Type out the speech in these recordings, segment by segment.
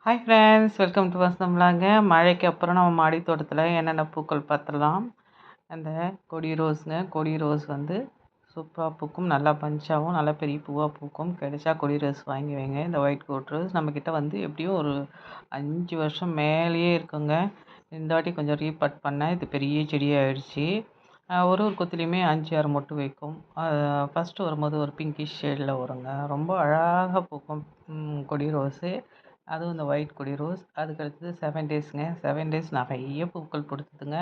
Hi friends, welcome to வசந்தம்லாங்க. மழைக்கு அப்புறம் நம்ம மாடி தோட்டத்தில் என்னென்ன பூக்கள் பார்த்துடலாம். அந்த கொடி ரோஸுங்க. கொடி ரோஸ் வந்து சூப்பராக பூக்கும், நல்லா பஞ்சாகவும் நல்லா பெரிய பூவாக பூக்கும். கிடைச்சா கொடி ரோஸ் வாங்கி வைங்க. இந்த ஒயிட் கோட் ரோஸ் நம்மக்கிட்ட வந்து எப்படியும் ஒரு 5 வருஷம் மேலேயே இருக்குங்க. இந்த வாட்டி கொஞ்சம் ரீபாட் பண்ணேன், இது பெரிய செடியாகிடுச்சு. ஒரு ஒரு கொத்துலேயுமே 5-6 மொட்டு வைக்கும். ஃபஸ்ட்டு வரும்போது ஒரு பிங்கிஷ் ஷேடில் வருங்க, ரொம்ப அழகாக பூக்கும் கொடி ரோஸு. அதுவும் இந்த ஒயிட் கொடி ரோஸ். அதுக்கடுத்தது 7 டேஸுங்க. 7 டேஸ் நிறைய பூக்கள் கொடுத்துதுங்க.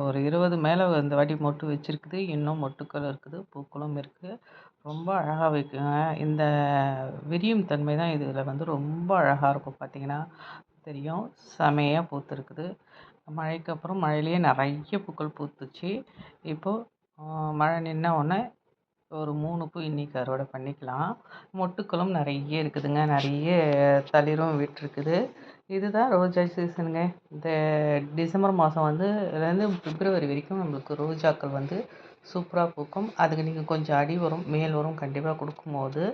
ஒரு 20 மேலே இந்த வாட்டி மொட்டு வச்சுருக்குது. இன்னும் மொட்டுக்கள் இருக்குது, பூக்களும் இருக்குது. ரொம்ப அழகாக வைக்குங்க. இந்த விரியும் தன்மை தான் இதில் வந்து ரொம்ப அழகாக இருக்கும். பார்த்திங்கன்னா தெரியும், செமையாக பூத்துருக்குது. மழைக்கு அப்புறம் மழையிலேயே நிறைய பூக்கள் பூத்துச்சு. இப்போது மழை நின்ன உடனே ஒரு 3 பூ இன்றைக்கி அறுவடை பண்ணிக்கலாம். மொட்டுக்களும் நிறைய இருக்குதுங்க, நிறைய தளிரும் விட்டுருக்குது. இதுதான் ரோஜா சீசனுங்க. இந்த டிசம்பர் மாதம் இதுலேருந்து பிப்ரவரி வரைக்கும் நம்மளுக்கு ரோஜாக்கள் வந்து சூப்பராக பூக்கும். அதுக்கு நீங்கள் கொஞ்சம் அடி வரும் மேல் வரும் கண்டிப்பாக கொடுக்கும்போது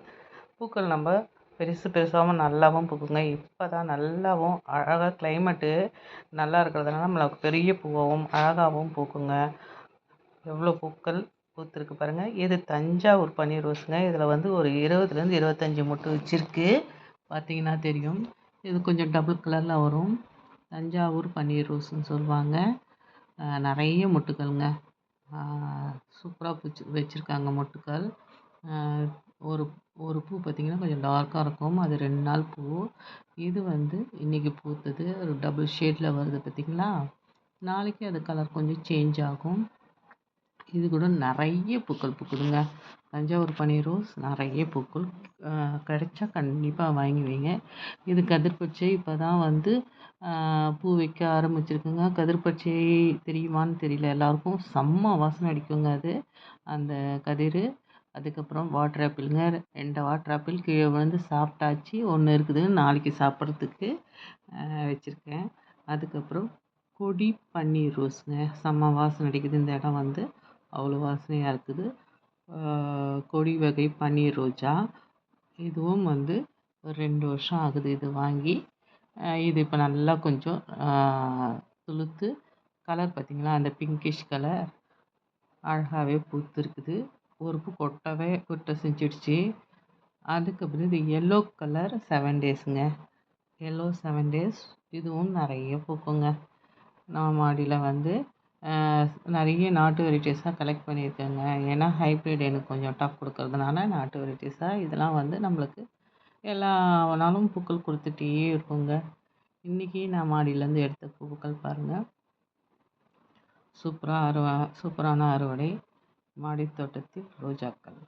பூக்கள் நம்ம பெருசு பெருசாகவும் நல்லாவும் பூக்குங்க. இப்போ தான் நல்லாவும் அழகாக கிளைமேட்டு நல்லா இருக்கிறதுனால நம்மளுக்கு பெரிய பூவாகவும் அழகாகவும் பூக்குங்க. எவ்வளோ பூக்கள் பூத்துருக்கு பாருங்கள். இது தஞ்சாவூர் பன்னீர் ரோஸுங்க. இதில் வந்து ஒரு 20லேருந்து 25 மொட்டு வச்சுருக்கு. பார்த்தீங்கன்னா தெரியும். இது கொஞ்சம் டபுள் கலரில் வரும். தஞ்சாவூர் பன்னீர் ரோஸுன்னு சொல்லுவாங்க. நிறைய மொட்டுக்கள்ங்க. சூப்பராக வச்சுருக்காங்க மொட்டுக்கள். ஒரு ஒரு பூ பார்த்திங்கன்னா கொஞ்சம் டார்க்காக இருக்கும், அது 2 நாள் பூ. இது வந்து இன்றைக்கி பூத்தது ஒரு டபுள் ஷேடில் வருது பார்த்திங்களா. நாளைக்கு அது கலர் கொஞ்சம் சேஞ்ச் ஆகும். இது கூட நிறைய பூக்கள் பூக்குதுங்க. தஞ்சாவூர் பன்னீர் ரோஸ் நிறைய பூக்கள் கிடைச்சா கண்டிப்பாக வாங்கி வைங்க. இது கதிர்பச்சை இப்போ தான் வந்து பூ வைக்க ஆரம்பிச்சிருக்குங்க. கதிர்பச்சை தெரியுமான்னு தெரியல எல்லாருக்கும். செம்ம வாசனை அடிக்குங்க அது, அந்த கதிர். அதுக்கப்புறம் வாட்டர் ஆப்பிளுங்க. 2 வாட்டர் ஆப்பிள் கீழே வந்து சாப்பிட்டாச்சு. ஒன்று இருக்குது நாளைக்கு சாப்பிட்றதுக்கு வச்சுருக்கேன். அதுக்கப்புறம் கொடி பன்னீர் ரோஸுங்க. செம்ம வாசனை அடிக்குது. இந்த இடம் வந்து அவ்வளோ வாசனையாக இருக்குது. கொடி வகை பன்னீர் ரோஜா. இதுவும் வந்து ஒரு 2 வருஷம் ஆகுது இது வாங்கி. இது இப்போ நல்லா கொஞ்சம் துளுத்து கலர் பார்த்திங்களா, அந்த பிங்கிஷ் கலர் அழகாகவே பூத்துருக்குது. ஒரு பூ கொட்டை செஞ்சிடுச்சு. அதுக்கப்புறம் இது எல்லோ கலர் 7 டேஸுங்க. Yellow 7 days. இதுவும் நிறைய பூக்குங்க. நான் மாடியில் வந்து நிறைய நாட்டு வெரைட்டிஸாக கலெக்ட் பண்ணியிருக்கேங்க. ஏன்னா ஹைப்ரிட் எனக்கு கொஞ்சம் டஃப் கொடுக்கறதுனால நாட்டு வெரைட்டிஸாக இதெல்லாம் வந்து நம்மளுக்கு எல்லா நாளும் பூக்கள் கொடுத்துட்டே இருக்குங்க. இன்றைக்கி நான் மாடியிலேருந்து எடுத்த பூக்கள் பாருங்கள். சூப்பரான அறுவடை மாடி தோட்டத்தில் ரோஜாக்கள்.